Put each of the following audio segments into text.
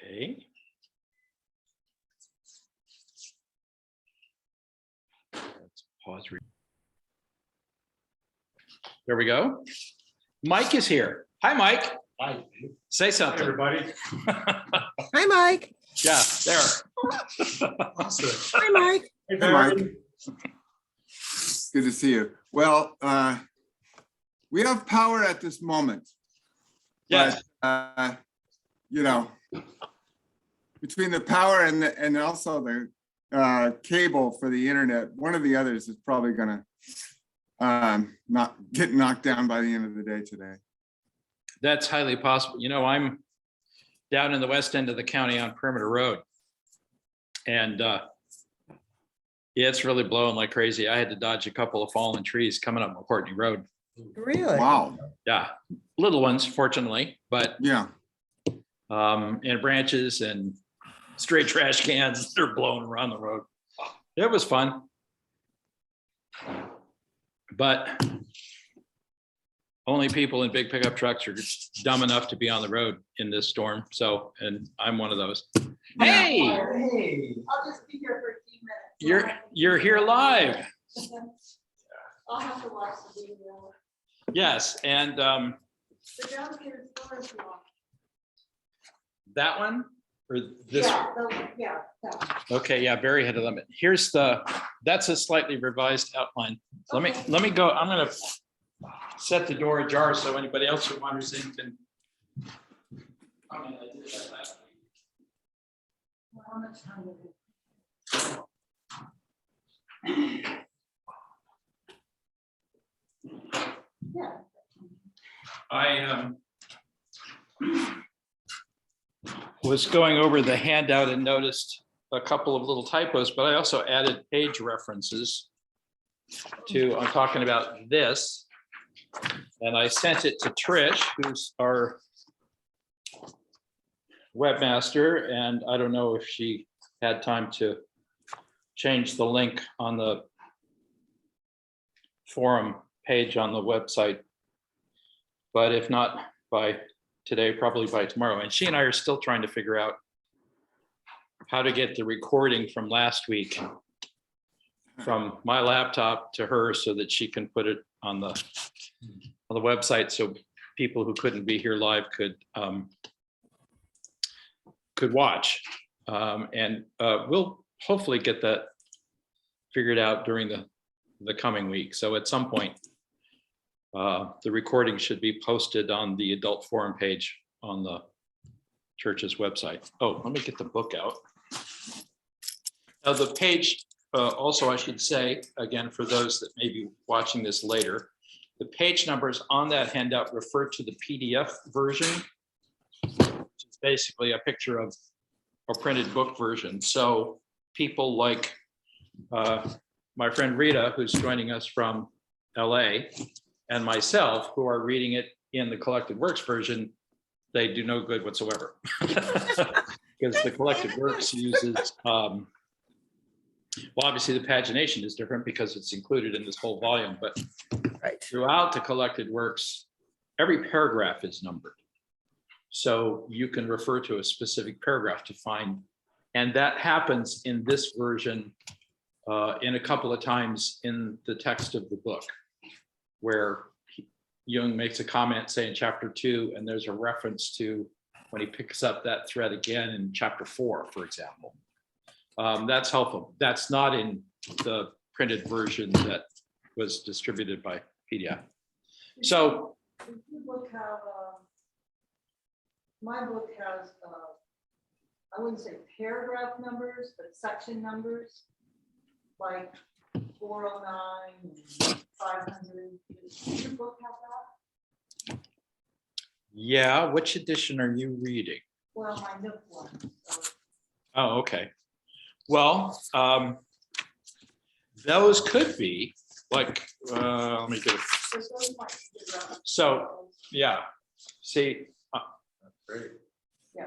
Okay. Let's pause. There we go. Mike is here. Hi, Mike. Hi. Say something. Hi, everybody. Hi, Mike. Yeah, there. Awesome. Hi, Mike. Hey, Hey, Mike. Barry. Good to see you. Well, we have power at this moment. Yes. But, you know, between the power and also the cable for the internet, one of the others is probably gonna not get knocked down by the end of the day today. That's highly possible. You know, I'm down in the west end of the county on Perimeter Road. And yeah, it's really blowing like crazy. I had to dodge a couple of fallen trees coming up McCourtney Road. Really? Wow. Yeah, little ones, fortunately, but Yeah. and branches and stray trash cans, they're blowing around the road. It was fun. But only people in big pickup trucks are just dumb enough to be on the road in this storm. So, and I'm one of those. Yeah. Hey, Hey. I'll just be here for a few minutes. you're here live. I'll have to watch the video. Yes, and The downstairs door is locked. that one or this? Yeah, that one. Okay, yeah, Barry had a limit. Here's that's a slightly revised outline. Let me go. I'm gonna set the door ajar so anybody else who wanders in can. I mean, I did that last week. How much time is it? Yeah. I was going over the handout and noticed a couple of little typos, but I also added page references to, I'm talking about this. And I sent it to Trish, who's our webmaster, and I don't know if she had time to change the link on the forum page on the website. But if not by today, probably by tomorrow. And she and I are still trying to figure out how to get the recording from last week from my laptop to her so that she can put it on the website so people who couldn't be here live could watch. And we'll hopefully get that figured out during the coming week. So at some point, the recording should be posted on the adult forum page on the church's website. Oh, let me get the book out. Now the page, also I should say, again, for those that may be watching this later, the page numbers on that handout refer to the PDF version, which is basically a picture of a printed book version. So people like my friend Rita, who's joining us from LA, and myself, who are reading it in the Collected Works version, they do no good whatsoever. Because the Collected Works uses, well, obviously the pagination is different because it's included in this whole volume, but Right. throughout the Collected Works, every paragraph is numbered. So you can refer to a specific paragraph to find, and that happens in this version in a couple of times in the text of the book, where Jung makes a comment, say in chapter 2, and there's a reference to when he picks up that thread again in chapter 4, for example. That's helpful. That's not in the printed version that was distributed by PDF. So Does your book have, my book has, I wouldn't say paragraph numbers, but section numbers, like 409 and 500. Does your book have that? yeah, which edition are you reading? Well, my Nook one. So Oh, okay. Well, those could be like, let me get it. those might be good references. So, yeah, see, Great. Yeah.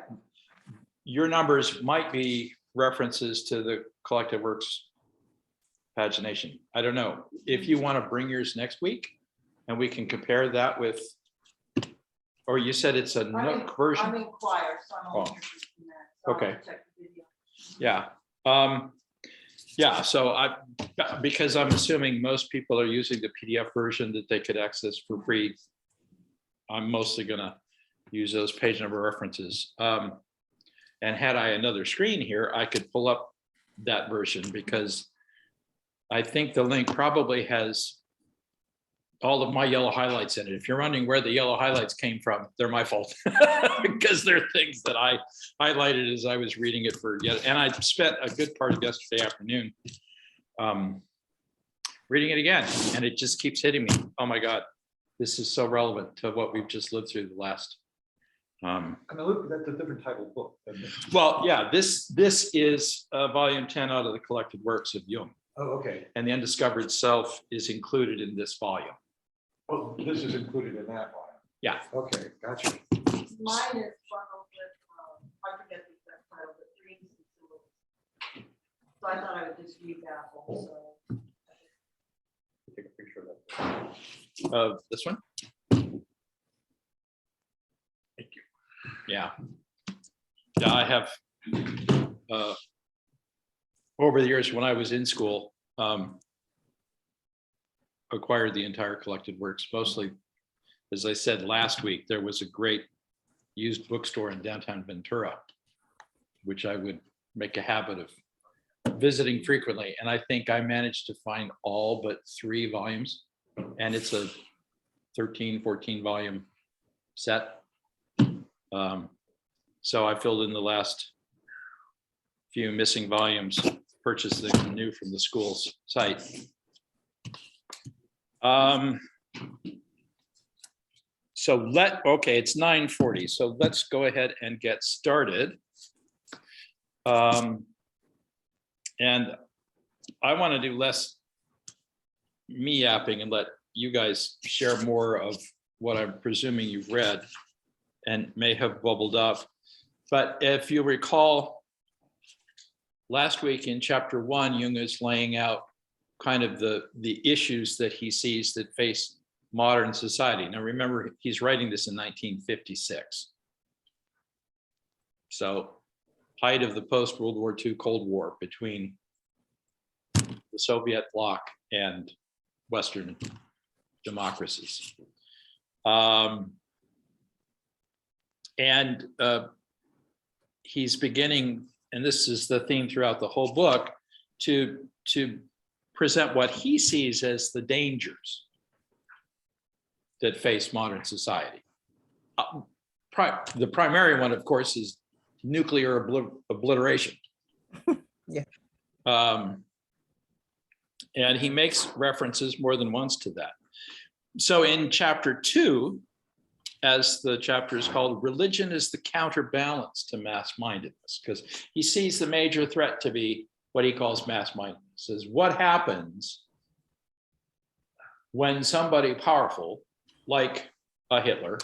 your numbers might be references to the Collected Works pagination. I don't know. If you want to bring yours next week and we can compare that with, or you said it's a Nook version? I'm in choir, so I'm Oh. only here for 2 minutes. So I'll Okay. check the video. Yeah. Yeah, so because I'm assuming most people are using the PDF version that they could access for free, I'm mostly gonna use those page number references. And had I another screen here, I could pull up that version because I think the link probably has all of my yellow highlights in it. If you're wondering where the yellow highlights came from, they're my fault because they're things that I highlighted as I was reading it and I spent a good part of yesterday afternoon reading it again, and it just keeps hitting me. Oh my God, this is so relevant to what we've just lived through the last. I mean, look, that's a different type of book. Well, yeah, this is volume 10 out of the collected works of Jung, Oh, okay. and the undiscovered self is included in this volume. Oh, this is included in that one. Yeah. Okay, gotcha. Mine is bundled with, I forget the exact title, but dreams and symbols. So I thought I would just read that also. Take a picture of that. Of this one? Thank you. Yeah. Yeah, I have over the years when I was in school, acquired the entire collected works. Mostly, as I said last week, there was a great used bookstore in downtown Ventura, which I would make a habit of visiting frequently. And I think I managed to find all but 3 volumes. And it's a 13, 14 volume set. So I filled in the last few missing volumes, purchased them new from the school's site. Okay, it's 9:40, so let's go ahead and get started. And I want to do less me yapping and let you guys share more of what I'm presuming you've read and may have bubbled up. But if you recall, last week in chapter 1, Jung is laying out kind of the issues that he sees that face modern society. Now, remember, he's writing this in 1956. So height of the post-World War II Cold War between the Soviet bloc and Western democracies. He's beginning, and this is the theme throughout the whole book, to present what he sees as the dangers that face modern society. The primary one, of course, is nuclear obliteration. Yeah. And he makes references more than once to that. So in chapter 2, as the chapter is called, religion is the counterbalance to mass-mindedness, because he sees the major threat to be what he calls mass-mindedness. Says, what happens when somebody powerful, like a Hitler,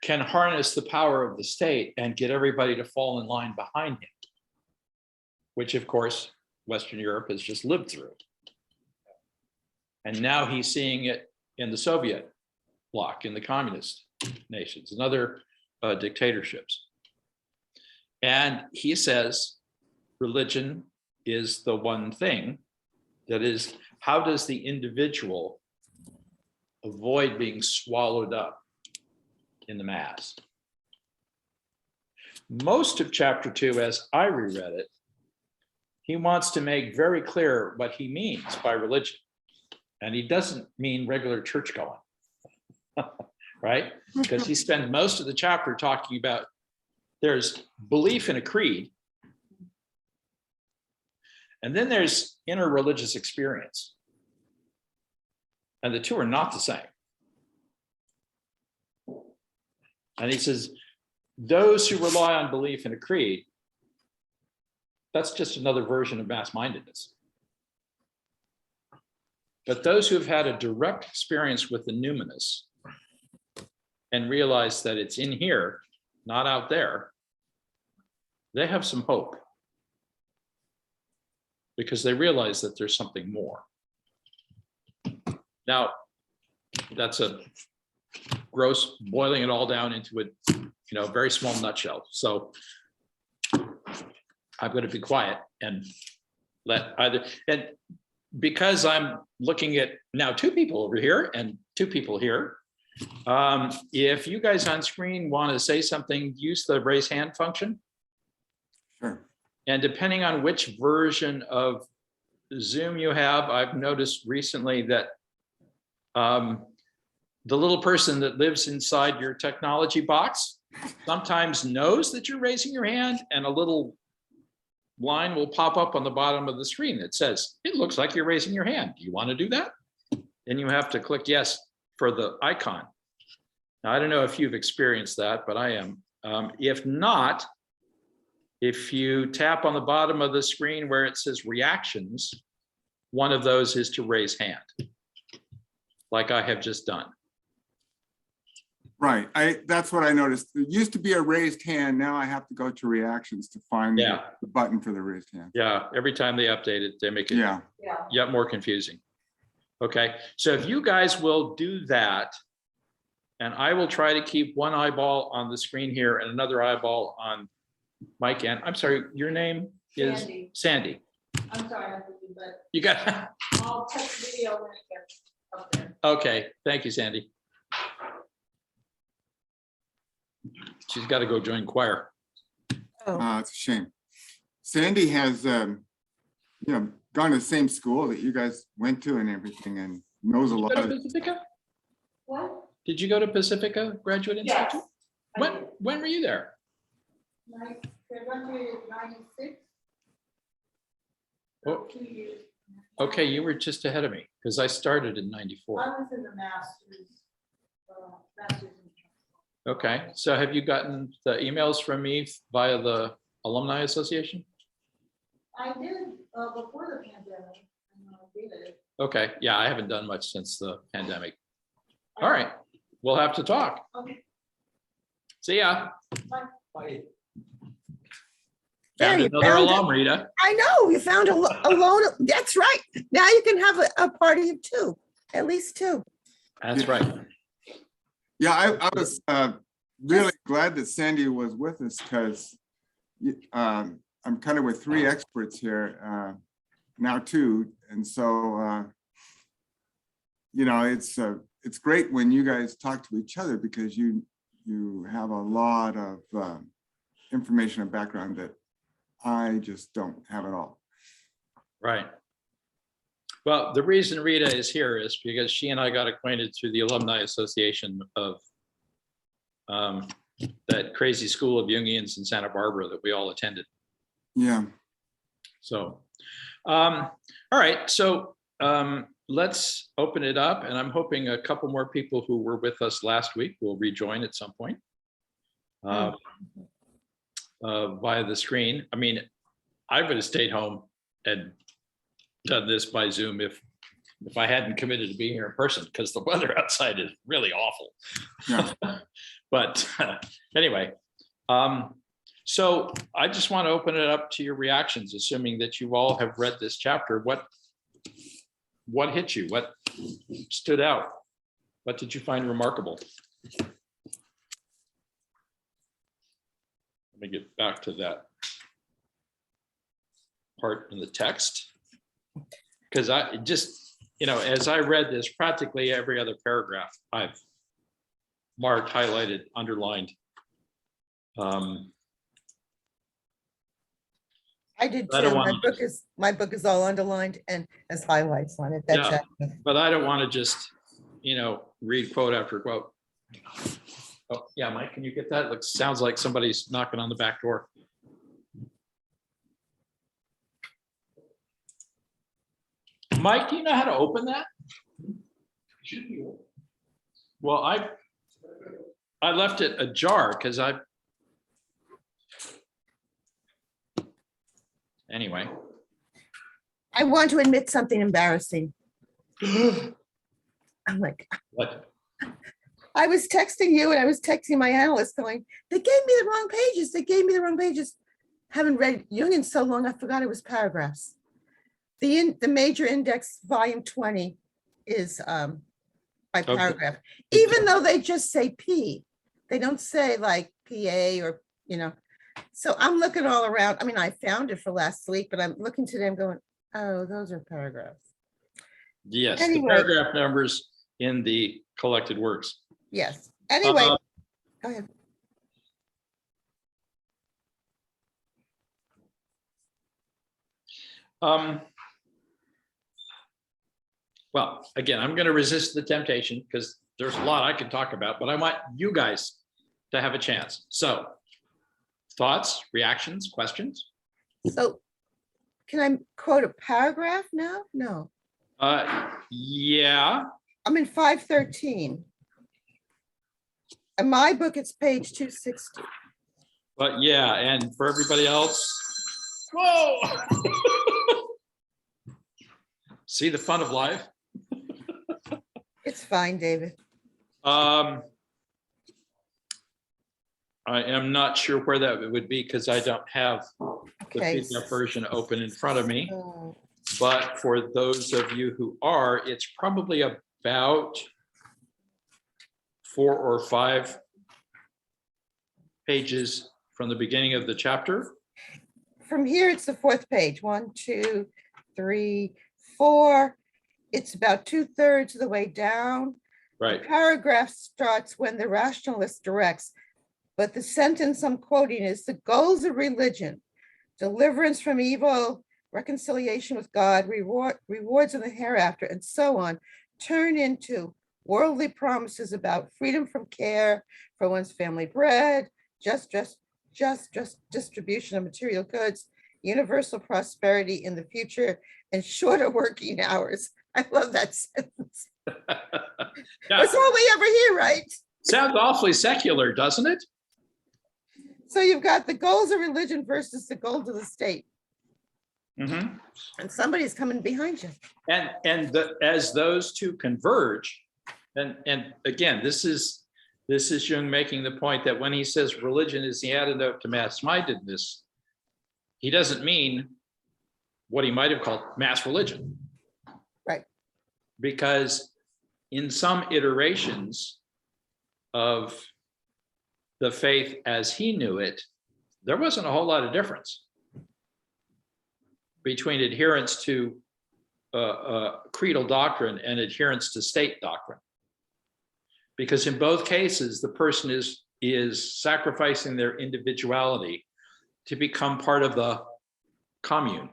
can harness the power of the state and get everybody to fall in line behind him, which of course, Western Europe has just lived through. And now he's seeing it in the Soviet bloc, in the communist nations and other dictatorships. And he says, religion is the one thing that is, how does the individual avoid being swallowed up in the mass? Most of chapter 2, as I reread it, he wants to make very clear what he means by religion. And he doesn't mean regular church going, right? Because he spends most of the chapter talking about there's belief in a creed, and then there's interreligious experience. And the two are not the same. And he says, those who rely on belief in a creed, that's just another version of mass-mindedness. But those who have had a direct experience with the numinous and realize that it's in here, not out there, they have some hope, because they realize that there's something more. Now, that's a gross, boiling it all down into a very small nutshell. So I'm going to be quiet and and because I'm looking at now 2 people over here and 2 people here. If you guys on screen want to say something, use the raise hand function. Sure. And depending on which version of Zoom you have, I've noticed recently that the little person that lives inside your technology box sometimes knows that you're raising your hand, and a little line will pop up on the bottom of the screen that says, it looks like you're raising your hand. Do you want to do that? Then you have to click yes for the icon. Now, I don't know if you've experienced that, but I am. If not, if you tap on the bottom of the screen where it says reactions, one of those is to raise hand, like I have just done. Right. That's what I noticed. There used to be a raised hand. Now I have to go to reactions to find Yeah. the button for the raised hand. Yeah, every time they update it, they make it Yeah. Yeah. more confusing. Okay, so if you guys will do that, and I will try to keep one eyeball on the screen here and another eyeball on Mike, and I'm sorry, your name is Sandy. Sandy. I'm sorry, I have to do, but You got, I'll check the video when it gets up there. okay, thank you, Sandy. She's got to go join choir. Oh, It's a shame. Sandy has, gone to the same school that you guys went to and everything, and knows a Did you lot go of. to Pacifica? What? Did you go to Pacifica Graduate Yes. Institute? I When, did. when were you there? I graduated in 96. Oh. 2 years. Okay, you were just ahead of me because I started in I '94. was in the master's. Master's in Okay, so have you gotten the emails from me via the Alumni Association? I did before the pandemic. I did it. Okay, yeah, I haven't done much since the pandemic. All right, we'll have to talk. Okay. See ya. Bye. There Found you another found it. alum, Rita. I know, you found a loan. That's right. Now you can have a party of 2, at least 2. That's right. Yeah, I was really glad that Sandy was with us because I'm kind of with 3 experts here now too. And so, it's great when you guys talk to each other because you have a lot of information and background that I just don't have at all. Right. Well, the reason Rita is here is because she and I got acquainted through the Alumni Association of that crazy school of Jungians in Santa Barbara that we all attended. Yeah. So, all right. So let's open it up, and I'm hoping a couple more people who were with us last week will rejoin at some point via the screen. I mean, I would have stayed home and done this by Zoom if I hadn't committed to being here in person, because the weather outside is really awful. Yeah. But anyway, so I just want to open it up to your reactions, assuming that you all have read this chapter. What hit you? What stood out? What did you find remarkable? Let me get back to that part in the text. Because I just, as I read this, practically every other paragraph I've marked, highlighted, underlined. I did I don't too. want My book is all underlined and has highlights on it. That Yeah. chapter. But I don't want to just, read quote after quote. Oh, yeah, Mike, can you get that? It sounds like somebody's knocking on the back door. Mike, do you know how to open that? Well, I left it ajar because anyway. I want to admit something embarrassing. I'm like, What? I was texting you and I was texting my analyst going, they gave me the wrong pages. They gave me the wrong pages. Haven't read Jung in so long, I forgot it was paragraphs. The major index, volume 20, is by Okay. paragraph, even though they just say P. They don't say like PA or, So I'm looking all around. I mean, I found it for last week, but I'm looking today, I'm going, oh, those are paragraphs. Yes, the Anyway. paragraph numbers in the collected works. Yes. Anyway, Uh, go ahead. Well, again, I'm going to resist the temptation because there's a lot I can talk about, but I want you guys to have a chance. So thoughts, reactions, questions? So can I quote a paragraph now? No, Yeah, I'm in 513. In my book, it's page 260. but yeah, and for everybody else, whoa. See the fun of life? It's fine, David. I am not sure where that would be because I don't have the Okay. PDF version open in front of me. So, But for those of you who are, it's probably about 4 or 5 pages from the beginning of the chapter. from here, it's the 4th page. 1, 2, 3, 4. It's about 2/3 of the way down. Right. The paragraph starts when the rationalist directs, but the sentence I'm quoting is the goals of religion, deliverance from evil, reconciliation with God, rewards in the hereafter, and so on, turn into worldly promises about freedom from care for one's family bread, just distribution of material goods, universal prosperity in the future, and shorter working hours. I love that sentence. Yeah, That's all we ever hear, right? sounds awfully secular, doesn't it? So you've got the goals of religion versus the goals of the state, Mm-hmm. and somebody's coming behind you. And as those two converge, and again, this is Jung making the point that when he says religion is the antidote to mass-mindedness, he doesn't mean what he might have called mass religion. Right. Because in some iterations of the faith as he knew it, there wasn't a whole lot of difference between adherence to creedal doctrine and adherence to state doctrine. Because in both cases, the person is sacrificing their individuality to become part of the commune.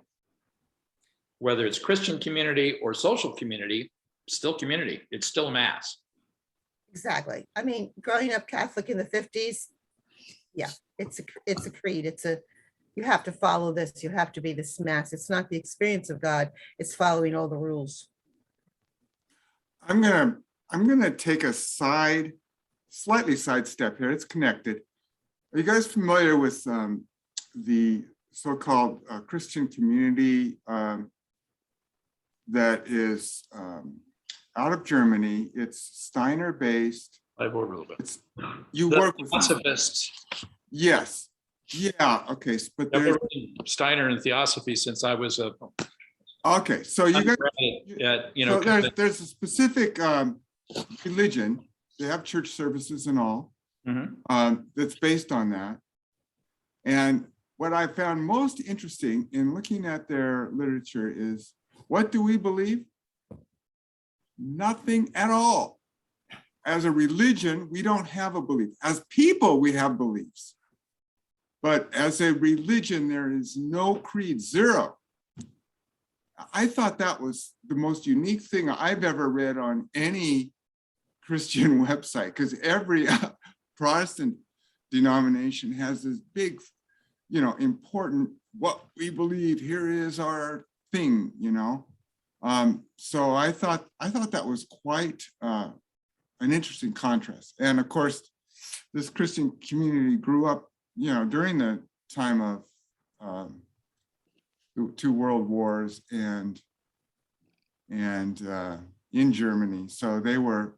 Whether it's Christian community or social community, still community, it's still a mass. Exactly. I mean, growing up Catholic in the 50s, yeah, it's a creed. You have to follow this. You have to be this mass. It's not the experience of God. It's following all the rules. I'm gonna take a slightly sidestep here. It's connected. Are you guys familiar with the so-called Christian community that is out of Germany? It's Steiner based. I've worked a little bit. It's you The work with Theosophists. yes, yeah, okay, but I've there's been Steiner and Theosophy since I was a okay. So you guys, undergraduate so there's a specific religion. They have church services and all. That's based on that. And what I found most interesting in looking at their literature is, what do we believe? Nothing at all. As a religion, we don't have a belief. As people, we have beliefs. But as a religion, there is no creed, zero. I thought that was the most unique thing I've ever read on any Christian website, because every Protestant denomination has this big, important, what we believe, here is our thing, So I thought that was quite an interesting contrast. And of course, this Christian community grew up, during the time of the 2 world wars and in Germany. So they were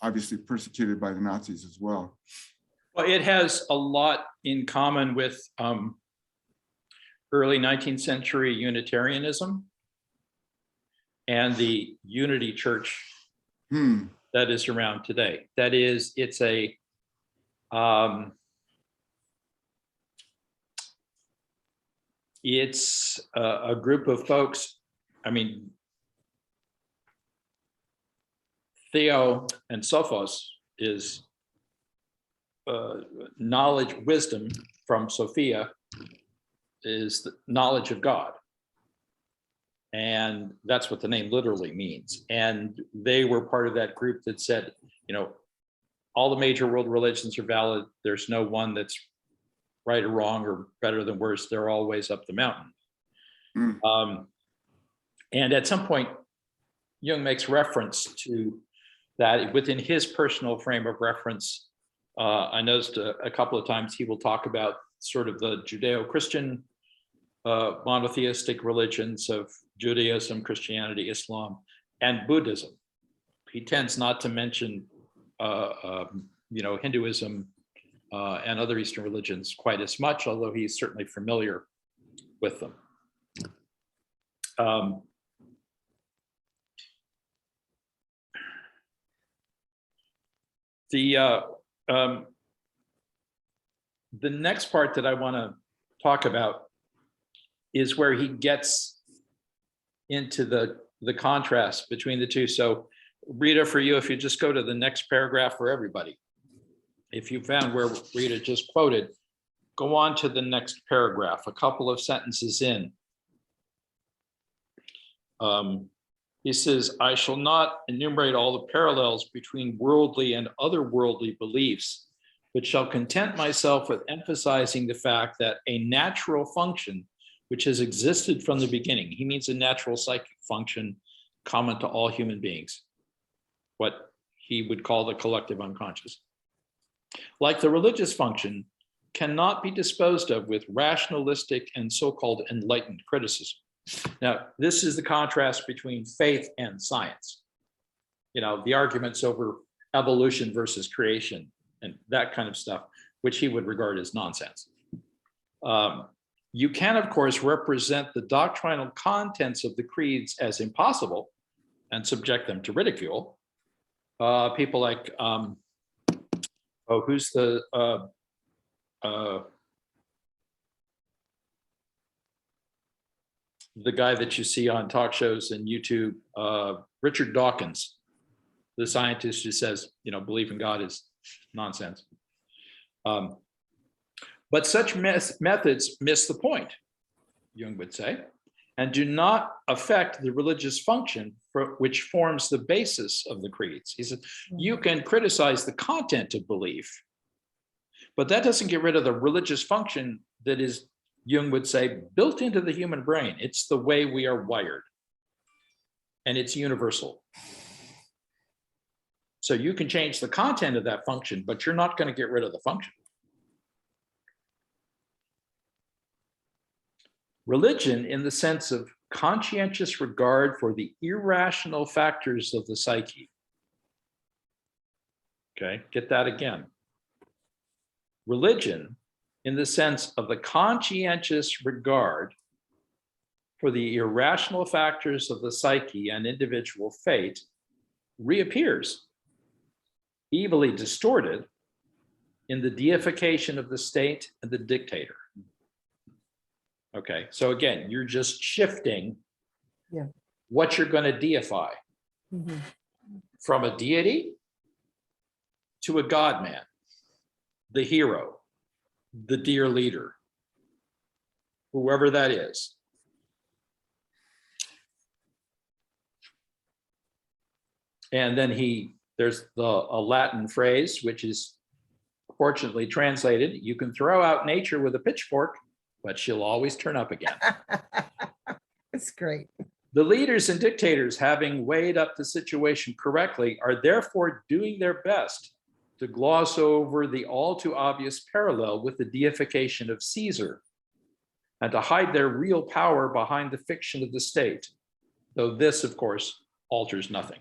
obviously persecuted by the Nazis as well. Well, it has a lot in common with early 19th century Unitarianism and the Unity Church that is around today. That is, it's a group of folks. I mean, Theo and Sophos is knowledge, wisdom from Sophia is the knowledge of God. And that's what the name literally means. And they were part of that group that said, you know, all the major world religions are valid. There's no one that's right or wrong or better than worse. They're all ways up the mountain. And at some point, Jung makes reference to that within his personal frame of reference. I noticed a couple of times he will talk about sort of the Judeo-Christian monotheistic religions of Judaism, Christianity, Islam, and Buddhism. He tends not to mention, Hinduism and other Eastern religions quite as much, although he's certainly familiar with them. The next part that I want to talk about is where he gets into the contrast between the two. So Rita, for you, if you just go to the next paragraph for everybody, if you found where Rita just quoted, go on to the next paragraph, a couple of sentences in. He says, I shall not enumerate all the parallels between worldly and otherworldly beliefs, but shall content myself with emphasizing the fact that a natural function which has existed from the beginning, he means a natural psychic function common to all human beings, what he would call the collective unconscious, like the religious function, cannot be disposed of with rationalistic and so-called enlightened criticism. Now, this is the contrast between faith and science. You know, the arguments over evolution versus creation and that kind of stuff, which he would regard as nonsense. You can, of course, represent the doctrinal contents of the creeds as impossible and subject them to ridicule. People like, who's the guy that you see on talk shows and YouTube, Richard Dawkins, the scientist who says, you know, belief in God is nonsense. But such methods miss the point, Jung would say, and do not affect the religious function which forms the basis of the creeds. He said, you can criticize the content of belief, but that doesn't get rid of the religious function that is, Jung would say, built into the human brain. It's the way we are wired, and it's universal. So you can change the content of that function, but you're not going to get rid of the function. Religion, in the sense of conscientious regard for the irrational factors of the psyche. Okay, get that again. Religion, in the sense of the conscientious regard for the irrational factors of the psyche and individual fate, reappears, evilly distorted, in the deification of the state and the dictator. Okay, so again, you're just shifting what you're going to deify from a deity to a God man, the hero, the dear leader, whoever that is. And then there's a Latin phrase, which is fortunately translated, you can throw out nature with a pitchfork, but she'll always turn up again. It's great. The leaders and dictators, having weighed up the situation correctly, are therefore doing their best to gloss over the all too obvious parallel with the deification of Caesar and to hide their real power behind the fiction of the state, though this, of course, alters nothing.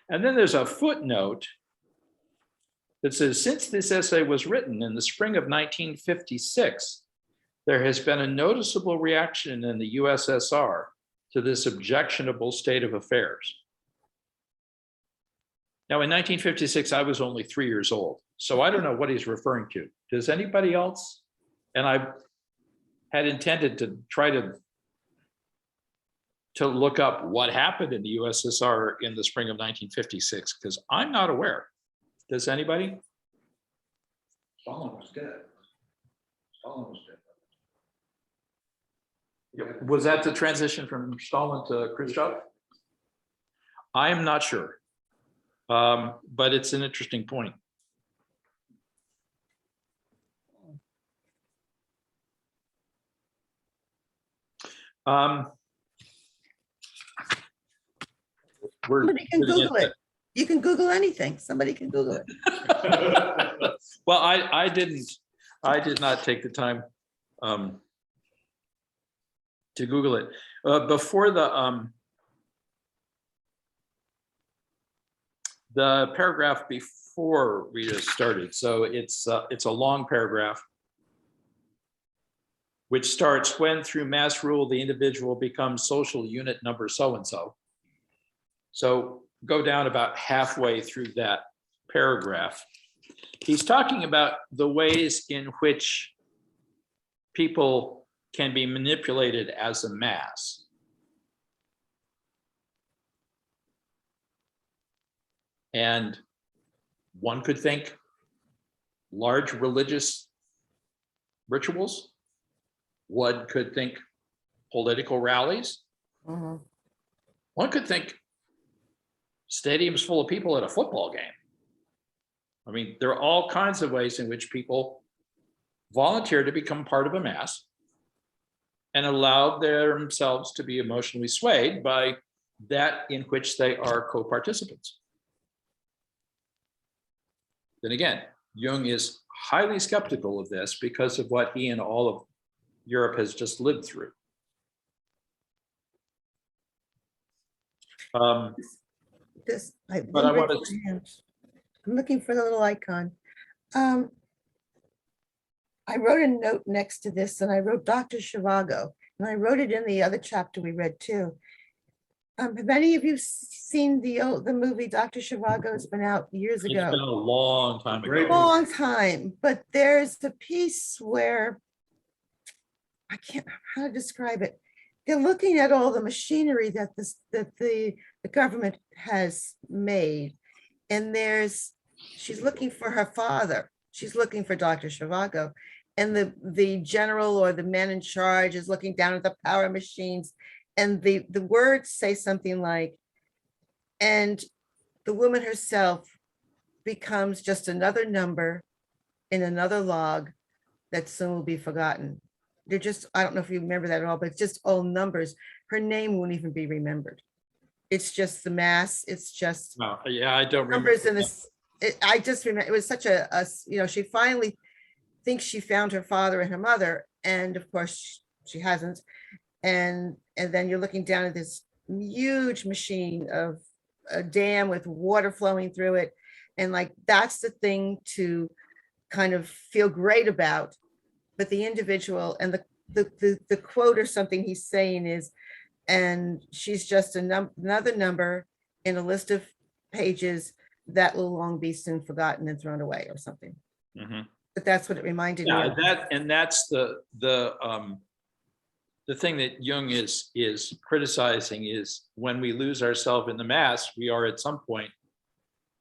And then there's a footnote that says, since this essay was written in the spring of 1956, there has been a noticeable reaction in the USSR to this objectionable state of affairs. Now, in 1956, I was only 3 years old, so I don't know what he's referring to. Does anybody else? And I had intended to try to look up what happened in the USSR in the spring of 1956, because I'm not aware. Does anybody? Stalin was dead. Stalin was dead. Was that the transition from Stalin to Khrushchev? I am not sure. But it's an interesting point. We're Somebody can sitting at Google it. You can Google anything. Somebody can Google it. Well, I did not take the time to Google it. Before the paragraph before we just started, so it's a long paragraph, which starts, when through mass rule the individual becomes social unit number so-and-so. So go down about halfway through that paragraph. He's talking about the ways in which people can be manipulated as a mass. And one could think large religious rituals. One could think political rallies. Mhm. One could think stadiums full of people at a football game. I mean, there are all kinds of ways in which people volunteer to become part of a mass and allow themselves to be emotionally swayed by that in which they are co-participants. Then again, Jung is highly skeptical of this because of what he and all of Europe has just lived through. This, But I wanted I'm looking for the little icon. I wrote a note next to this and I wrote Dr. Zhivago, and I wrote it in the other chapter we read too. Have any of you seen the movie Dr. Zhivago? It's been out years It's ago. been a long time Great ago. Long time, but there's the piece where I can't how to describe it. They're looking at all the machinery that the government has made, and she's looking for her father. She's looking for Dr. Zhivago, and the general or the man in charge is looking down at the power machines, and the words say something like, and the woman herself becomes just another number in another log that soon will be forgotten. They're just, I don't know if you remember that at all, but it's just all numbers. Her name won't even be remembered. It's just the mass. It's just No, yeah, I don't remember. numbers in this. I just remember it was such a, she finally thinks she found her father and her mother, and of course she hasn't. And then you're looking down at this huge machine of a dam with water flowing through it, and like that's the thing to kind of feel great about. But the individual and the quote or something he's saying is, and she's just another number in a list of pages that will long be soon forgotten and thrown away or something. Mhm. But that's what it reminded me Yeah, of. that's the thing that Jung is criticizing is when we lose ourselves in the mass, we are at some point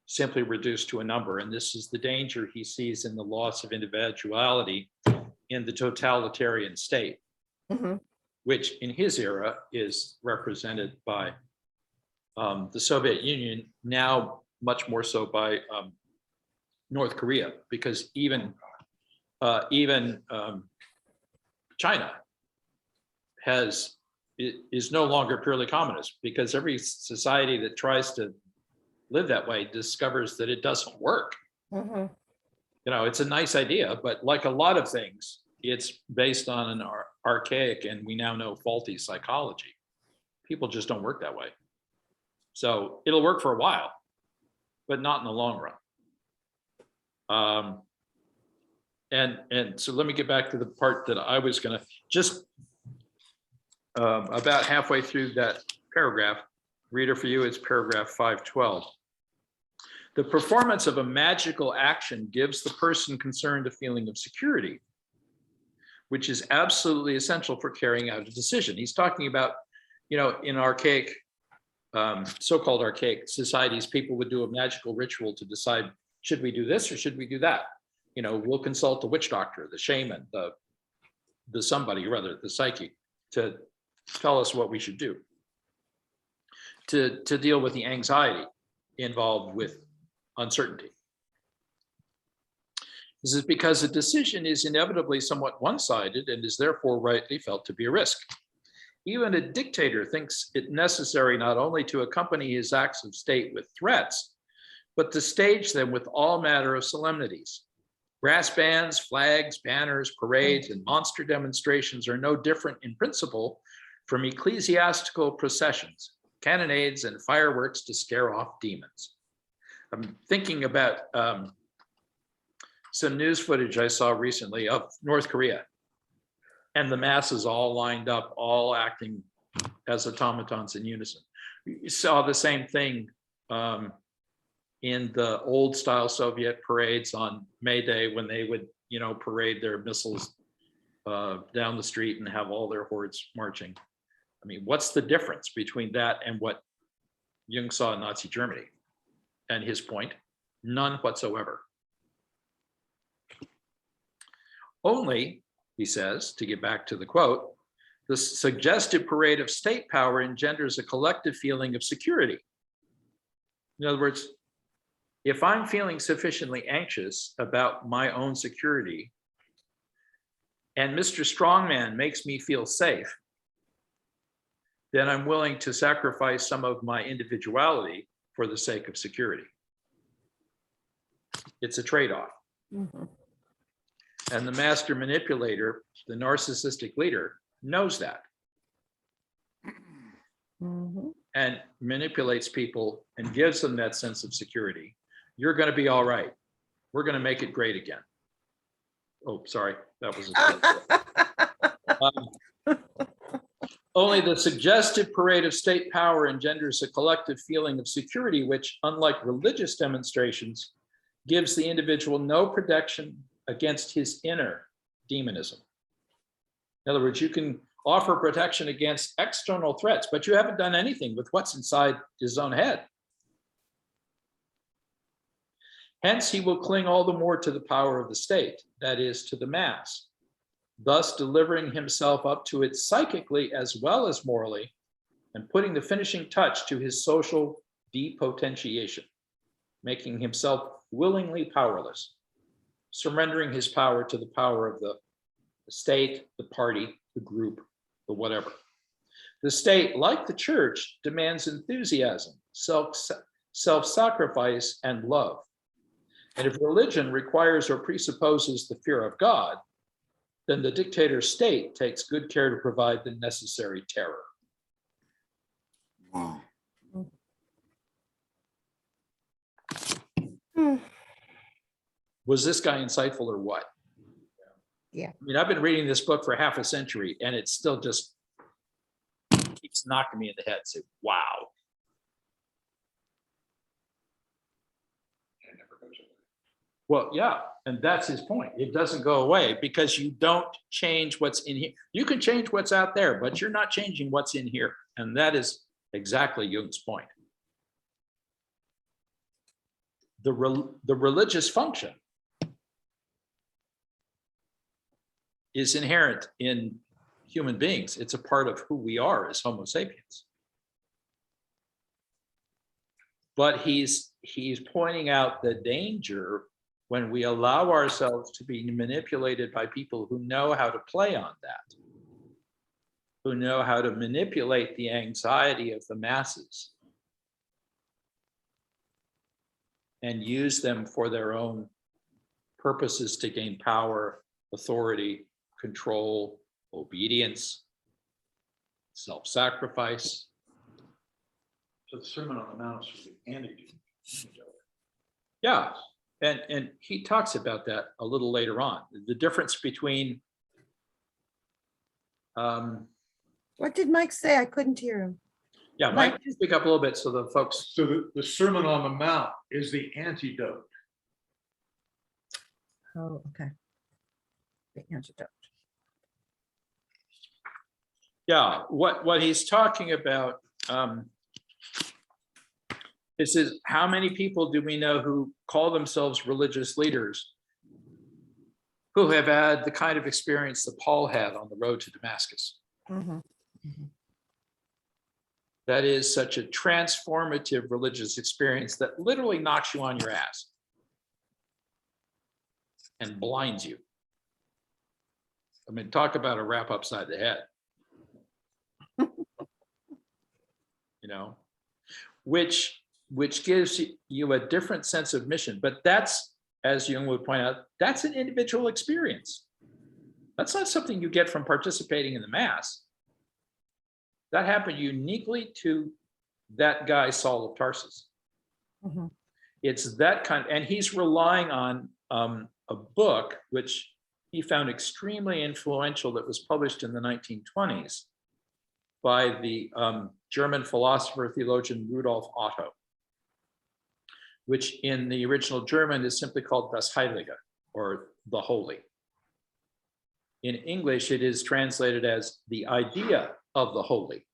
simply reduced to a number. And this is the danger he sees in the loss of individuality in the totalitarian state, Mhm. which in his era is represented by the Soviet Union, now much more so by North Korea, because even China is no longer purely communist, because every society that tries to live that way discovers that it doesn't work. Mhm. You know, it's a nice idea, but like a lot of things, it's based on an archaic and we now know faulty psychology. People just don't work that way. So it'll work for a while, but not in the long run. And so let me get back to the part that I was going to just about halfway through that paragraph. Reader, for you, it's paragraph 512. The performance of a magical action gives the person concerned a feeling of security, which is absolutely essential for carrying out a decision. He's talking about, in archaic, so-called archaic societies, people would do a magical ritual to decide, should we do this or should we do that? We'll consult the witch doctor, the shaman, the somebody, rather, the psychic, to tell us what we should do to deal with the anxiety involved with uncertainty. This is because a decision is inevitably somewhat one-sided and is therefore rightly felt to be a risk. Even a dictator thinks it necessary not only to accompany his acts of state with threats, but to stage them with all manner of solemnities. Brass bands, flags, banners, parades, and monster demonstrations are no different in principle from ecclesiastical processions, cannonades, and fireworks to scare off demons. I'm thinking about some news footage I saw recently of North Korea, and the masses all lined up, all acting as automatons in unison. You saw the same thing in the old style Soviet parades on May Day, when they would, parade their missiles down the street and have all their hordes marching. I mean, what's the difference between that and what Jung saw in Nazi Germany? And his point, none whatsoever. Only, he says, to get back to the quote, the suggestive parade of state power engenders a collective feeling of security. In other words, if I'm feeling sufficiently anxious about my own security, and Mr. Strongman makes me feel safe, then I'm willing to sacrifice some of my individuality for the sake of security. It's a trade-off. Mhm. And the master manipulator, the narcissistic leader, knows that Mhm. and manipulates people and gives them that sense of security. You're going to be all right. We're going to make it great again. Oh, sorry, that was only the suggestive parade of state power engenders a collective feeling of security, which, unlike religious demonstrations, gives the individual no protection against his inner demonism. In other words, you can offer protection against external threats, but you haven't done anything with what's inside his own head. Hence, he will cling all the more to the power of the state, that is, to the mass, thus delivering himself up to it psychically as well as morally, and putting the finishing touch to his social depotentiation, making himself willingly powerless, surrendering his power to the power of the state, the party, the group, the whatever. The state, like the church, demands enthusiasm, self-sacrifice, and love. And if religion requires or presupposes the fear of God, then the dictator state takes good care to provide the necessary terror. Wow. Hmm. Was this guy insightful or what? Yeah. I mean, I've been reading this book for half a century and it still just keeps knocking me in the head. Say, wow. It never goes away. Well, yeah, and that's his point. It doesn't go away because you don't change what's in here. You can change what's out there, but you're not changing what's in here. And that is exactly Jung's point. The religious function is inherent in human beings. It's a part of who we are as Homo sapiens. But he's pointing out the danger when we allow ourselves to be manipulated by people who know how to play on that, who know how to manipulate the anxiety of the masses and use them for their own purposes to gain power, authority, control, obedience, self-sacrifice. So the Sermon on the Mount is the antidote. Yeah, and he talks about that a little later on. The difference between What did Mike say? I couldn't hear him. Yeah, Mike, speak up a little bit so the folks, So the Sermon on the Mount is the antidote. Oh, okay. The antidote. yeah, what he's talking about is how many people do we know who call themselves religious leaders who have had the kind of experience that Paul had on the road to Damascus? Mhm. That is such a transformative religious experience that literally knocks you on your ass and blinds you. I mean, talk about a wrap upside the head. You know, which gives you a different sense of mission. But that's, as Jung would point out, that's an individual experience. That's not something you get from participating in the mass. That happened uniquely to that guy, Saul of Tarsus. Mhm. It's that kind, and he's relying on a book which he found extremely influential that was published in the 1920s by the German philosopher theologian Rudolf Otto, which in the original German is simply called Das Heilige, or the Holy. In English, it is translated as the idea of the holy,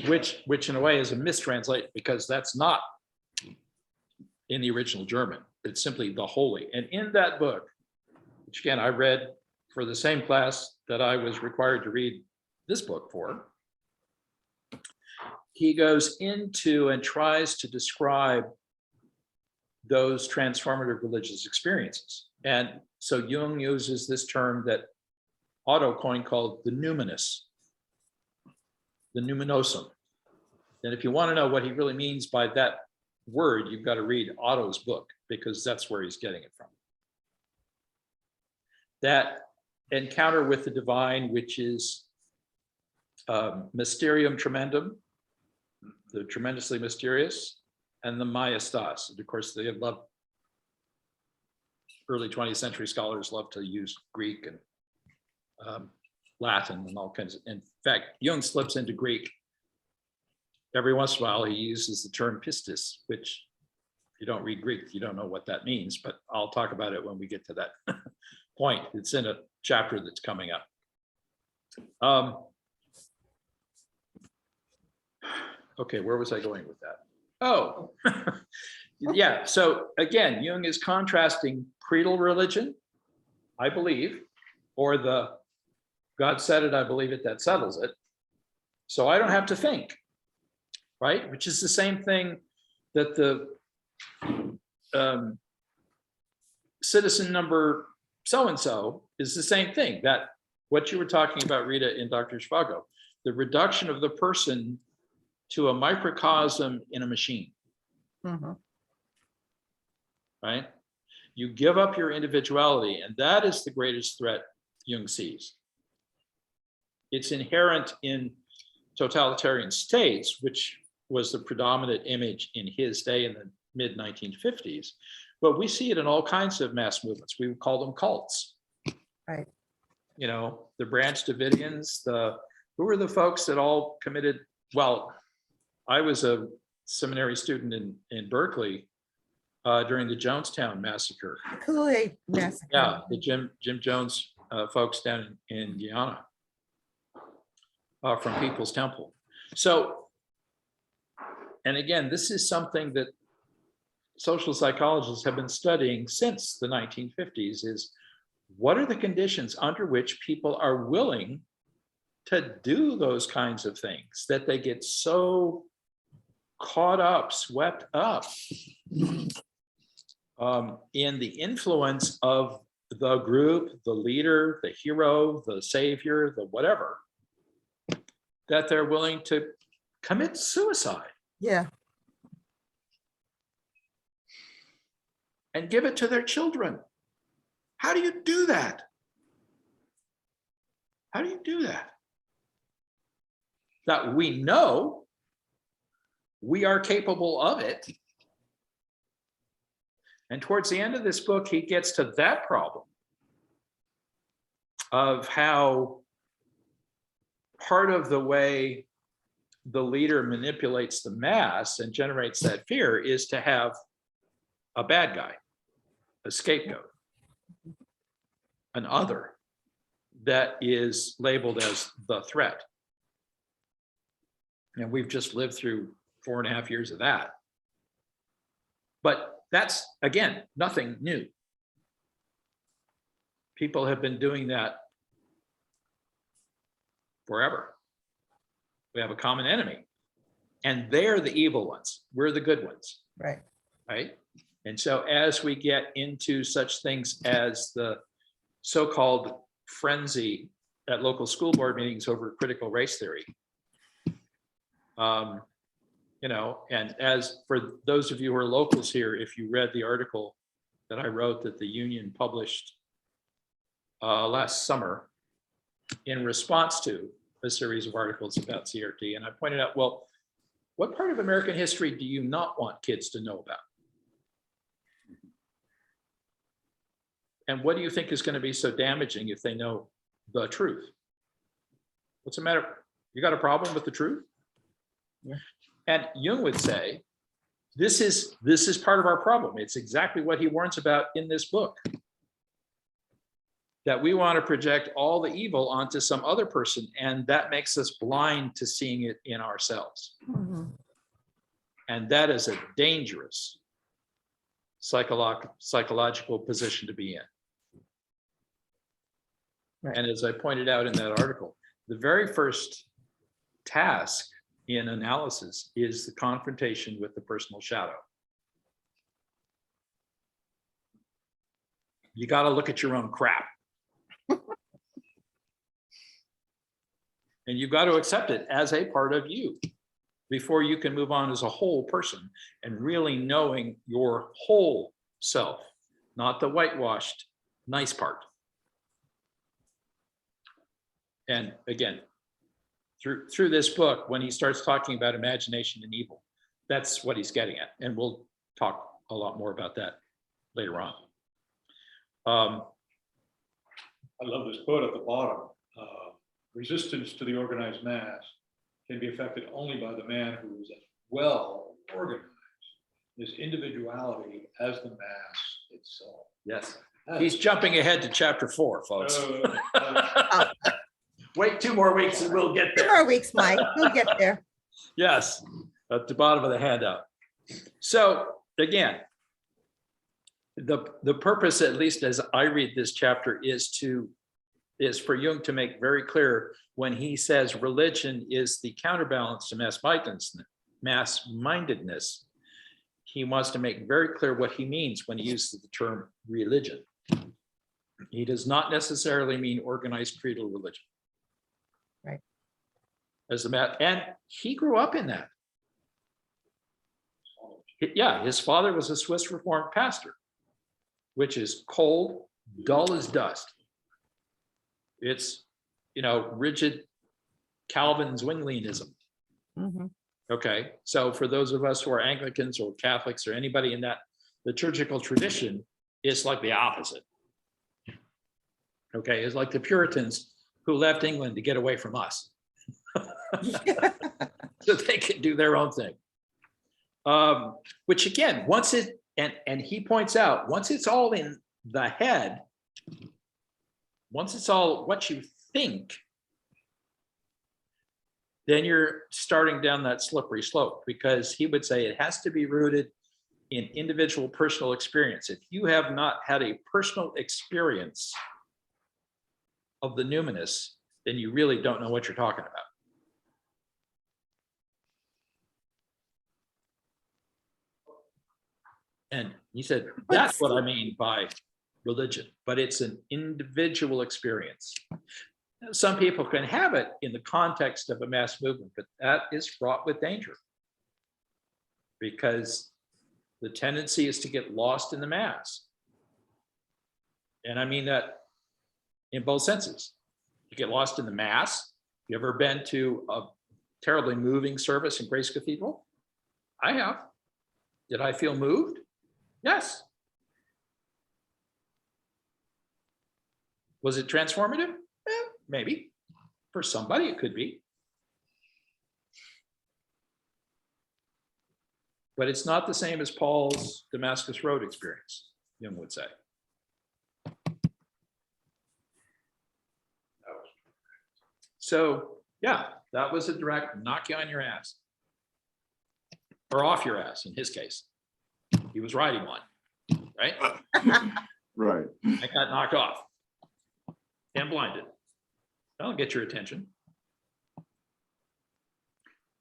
which in a way is a mistranslate because that's not in the original German. It's simply the holy. And in that book, which again, I read for the same class that I was required to read this book for, he goes into and tries to describe those transformative religious experiences. And so Jung uses this term that Otto coined called the numinous, the numinosum. And if you want to know what he really means by that word, you've got to read Otto's book, because that's where he's getting it from. That encounter with the divine, which is mysterium tremendum, the tremendously mysterious, and the majestas. And of course, they love, early 20th century scholars love to use Greek and Latin and all kinds of, in fact, Jung slips into Greek. Every once in a while, he uses the term pistis, which if you don't read Greek, you don't know what that means, but I'll talk about it when we get to that point. It's in a chapter that's coming up. Okay, where was I going with that? Oh, yeah. So again, Jung is contrasting creedal religion, I believe, or the God said it, I believe it, that settles it. So I don't have to think, right? Which is the same thing that the citizen number so-and-so is the same thing. That what you were talking about, Rita, in Dr. Zhivago, the reduction of the person to a microcosm in a machine, Mhm. right? You give up your individuality, and that is the greatest threat Jung sees. It's inherent in totalitarian states, which was the predominant image in his day in the mid 1950s, but we see it in all kinds of mass movements. We would call them cults. Right. You know, the Branch Davidians, who were the folks that all committed, well, I was a seminary student in Berkeley during the Jonestown massacre. The Kool-Aid massacre. Yeah, the Jim Jones folks down in Guyana from People's Temple. So, and again, this is something that social psychologists have been studying since the 1950s, is what are the conditions under which people are willing to do those kinds of things, that they get so caught up, swept up in the influence of the group, the leader, the hero, the savior, the whatever, that they're willing to commit suicide Yeah. and give it to their children. How do you do that? How do you do that? That we know we are capable of it. And towards the end of this book, he gets to that problem of how part of the way the leader manipulates the mass and generates that fear is to have a bad guy, a scapegoat, an other that is labeled as the threat. And we've just lived through 4.5 years of that. But that's, again, nothing new. People have been doing that forever. We have a common enemy, and they're the evil ones. We're the good ones, Right. right? And so as we get into such things as the so-called frenzy at local school board meetings over critical race theory, you know, and as for those of you who are locals here, if you read the article that I wrote that the union published last summer in response to a series of articles about CRT, and I pointed out, well, what part of American history do you not want kids to know about? And what do you think is going to be so damaging if they know the truth? What's the matter? You got a problem with the truth? Yeah. And Jung would say, this is part of our problem. It's exactly what he warns about in this book. That we want to project all the evil onto some other person, and that makes us blind to seeing it in ourselves. Mhm. And that is a dangerous psychological position to be in. Right. And as I pointed out in that article, the very first task in analysis is the confrontation with the personal shadow. You got to look at your own crap. And you've got to accept it as a part of you before you can move on as a whole person and really knowing your whole self, not the whitewashed nice part. And again, through this book, when he starts talking about imagination and evil, that's what he's getting at. And we'll talk a lot more about that later on. I love this quote at the bottom. Resistance to the organized mass can be affected only by the man who is as well organized, his individuality as the mass itself. Yes. He's jumping ahead to chapter 4, folks. Wait 2 more weeks and we'll get 2 there. more weeks, Mike. We'll get there. Yes, at the bottom of the handout. So again, the purpose, at least as I read this chapter, is for Jung to make very clear when he says religion is the counterbalance to mass-mindedness. He wants to make very clear what he means when he uses the term religion. He does not necessarily mean organized creedal religion. Right. And he grew up in that. Yeah, his father was a Swiss Reformed pastor, which is cold, dull as dust. It's, rigid Calvin Zwinglianism. Mhm. Okay, so for those of us who are Anglicans or Catholics or anybody in that liturgical tradition, it's like the opposite. Okay, it's like the Puritans who left England to get away from us. So they can do their own thing. Which again, and he points out, once it's all in the head, once it's all what you think, then you're starting down that slippery slope, because he would say it has to be rooted in individual personal experience. If you have not had a personal experience of the numinous, then you really don't know what you're talking about. And he said, that's what I mean by religion, but it's an individual experience. Some people can have it in the context of a mass movement, but that is fraught with danger, because the tendency is to get lost in the mass. And I mean that in both senses. You get lost in the mass. You ever been to a terribly moving service in Grace Cathedral? I have. Did I feel moved? Yes. Was it transformative? Maybe. For somebody, it could be. But it's not the same as Paul's Damascus Road experience, Jung would say. So, yeah, that was a direct knock you on your ass. Or off your ass, in his case. He was riding one, right? Right. I got knocked off and blinded. That'll get your attention.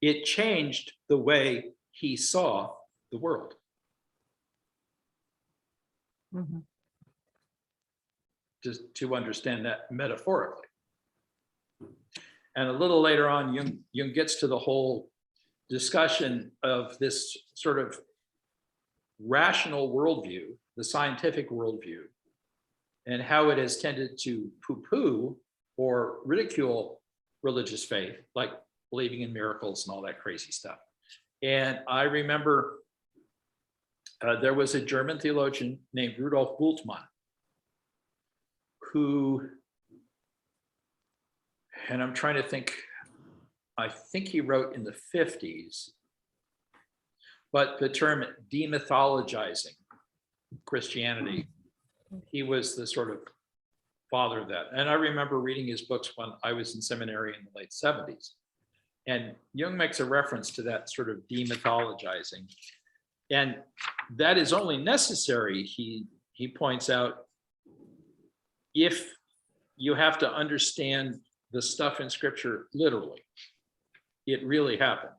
It changed the way he saw the world. Mhm. Just to understand that metaphorically. And a little later on, Jung gets to the whole discussion of this sort of rational worldview, the scientific worldview, and how it has tended to poo-poo or ridicule religious faith, like believing in miracles and all that crazy stuff. And I remember there was a German theologian named Rudolf Bultmann, who, and I'm trying to think, I think he wrote in the 50s, but the term demythologizing Christianity, he was the sort of father of that. And I remember reading his books when I was in seminary in the late 70s. And Jung makes a reference to that sort of demythologizing. And that is only necessary, he points out, if you have to understand the stuff in scripture literally. It really happened.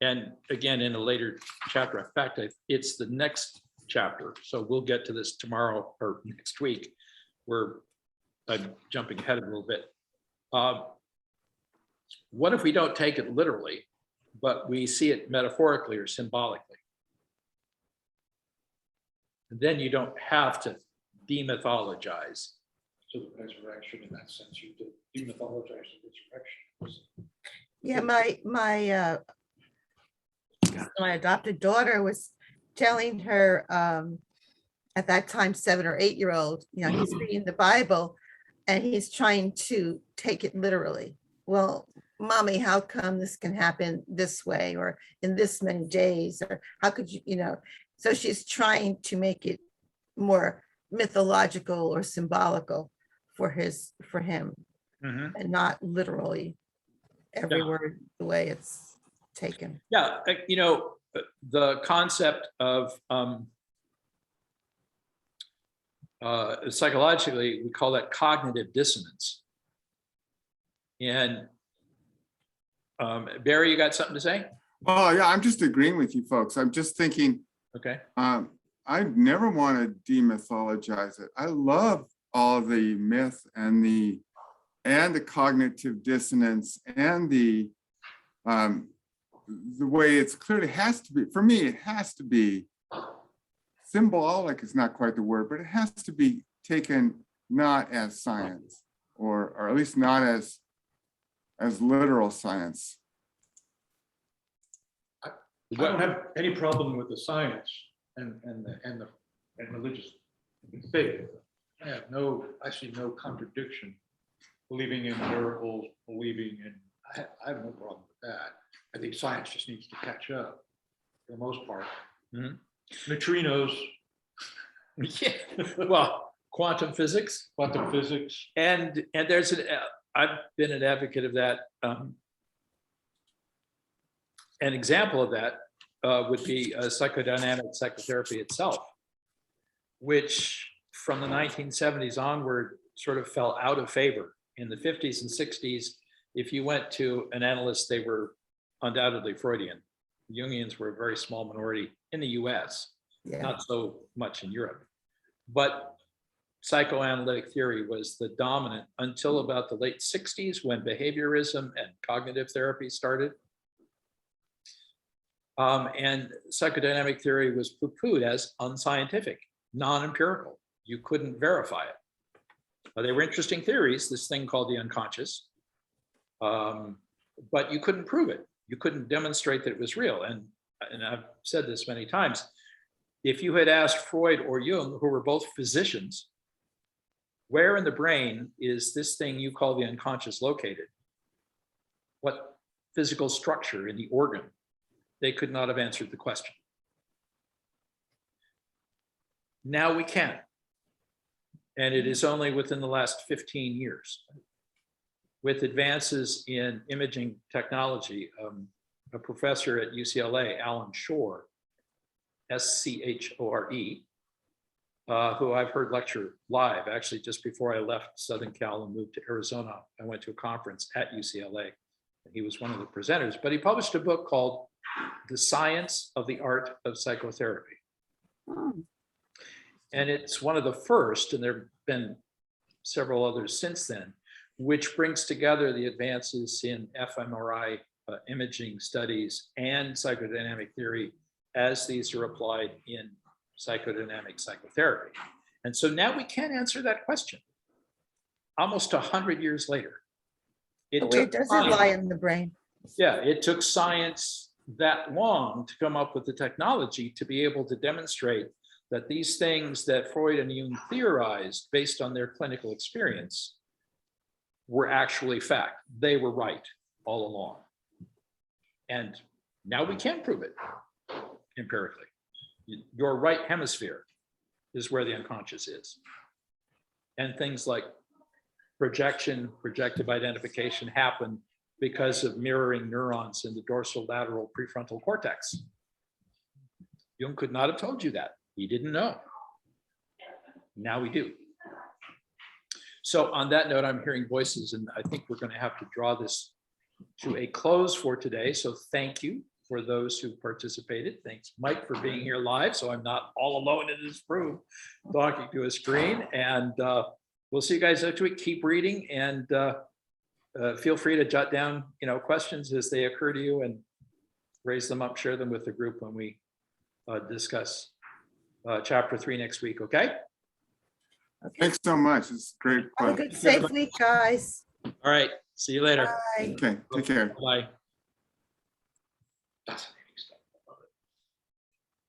And again, in a later chapter, in fact, it's the next chapter. So we'll get to this tomorrow or next week. I'm jumping ahead a little bit. What if we don't take it literally, but we see it metaphorically or symbolically? And then you don't have to demythologize. So the resurrection, in that sense, you did demythologize the resurrection. Yeah, my adopted daughter was telling her at that time 7 or 8 year old, he's reading the Bible and he's trying to take it literally. Well, mommy, how come this can happen this way or in this many days, or how could you, so she's trying to make it more mythological or symbolical for him, and not literally every word the way it's taken. Yeah, the concept of psychologically, we call that cognitive dissonance. And Barry, you got something to say? Oh, yeah, I'm just agreeing with you folks. I'm just thinking, Okay. I never want to demythologize it. I love all the myth and the cognitive dissonance and the way it's clearly has to be, for me, it has to be symbolic is not quite the word, but it has to be taken not as science or at least not as literal science. I don't have any problem with the science and religious faith. I see no contradiction. Believing in miracles, believing in, I have no problem with that. I think science just needs to catch up for the most part. Neutrinos. Yeah. Well, quantum physics. And there's I've been an advocate of that. An example of that would be psychodynamic psychotherapy itself, which from the 1970s onward sort of fell out of favor. In the 50s and 60s, if you went to an analyst, they were undoubtedly Freudian. Jungians were a very small minority in the US, not so much in Europe. But psychoanalytic theory was the dominant until about the late 60s when behaviorism and cognitive therapy started. And psychodynamic theory was poo-pooed as unscientific, non-empirical. You couldn't verify it. They were interesting theories, this thing called the unconscious, but you couldn't prove it. You couldn't demonstrate that it was real. And I've said this many times, if you had asked Freud or Jung, who were both physicians, where in the brain is this thing you call the unconscious located? What physical structure in the organ? They could not have answered the question. Now we can. And it is only within the last 15 years. With advances in imaging technology, a professor at UCLA, Alan Shore, S-C-H-O-R-E, who I've heard lecture live, actually just before I left Southern Cal and moved to Arizona, I went to a conference at UCLA. And he was one of the presenters, but he published a book called The Science of the Art of Psychotherapy. And it's one of the first, and there have been several others since then, which brings together the advances in fMRI imaging studies and psychodynamic theory as these are applied in psychodynamic psychotherapy. And so now we can answer that question almost 100 years later. Where does it lie in the brain? Yeah, it took science that long to come up with the technology to be able to demonstrate that these things that Freud and Jung theorized based on their clinical experience were actually fact. They were right all along. And now we can prove it empirically. Your right hemisphere is where the unconscious is. And things like projection, projective identification happen because of mirroring neurons in the dorsolateral prefrontal cortex. Jung could not have told you that. He didn't know. Now we do. So on that note, I'm hearing voices, and I think we're going to have to draw this to a close for today. So thank you for those who participated. Thanks, Mike, for being here live, so I'm not all alone in this room talking to a screen. And we'll see you guys next week. Keep reading, and feel free to jot down, questions as they occur to you, and raise them up, share them with the group when we discuss chapter 3 next week. Okay. Thanks so much. It's great. Have a good, safe week, guys. All right. See you later. Bye. Okay, take care. Bye.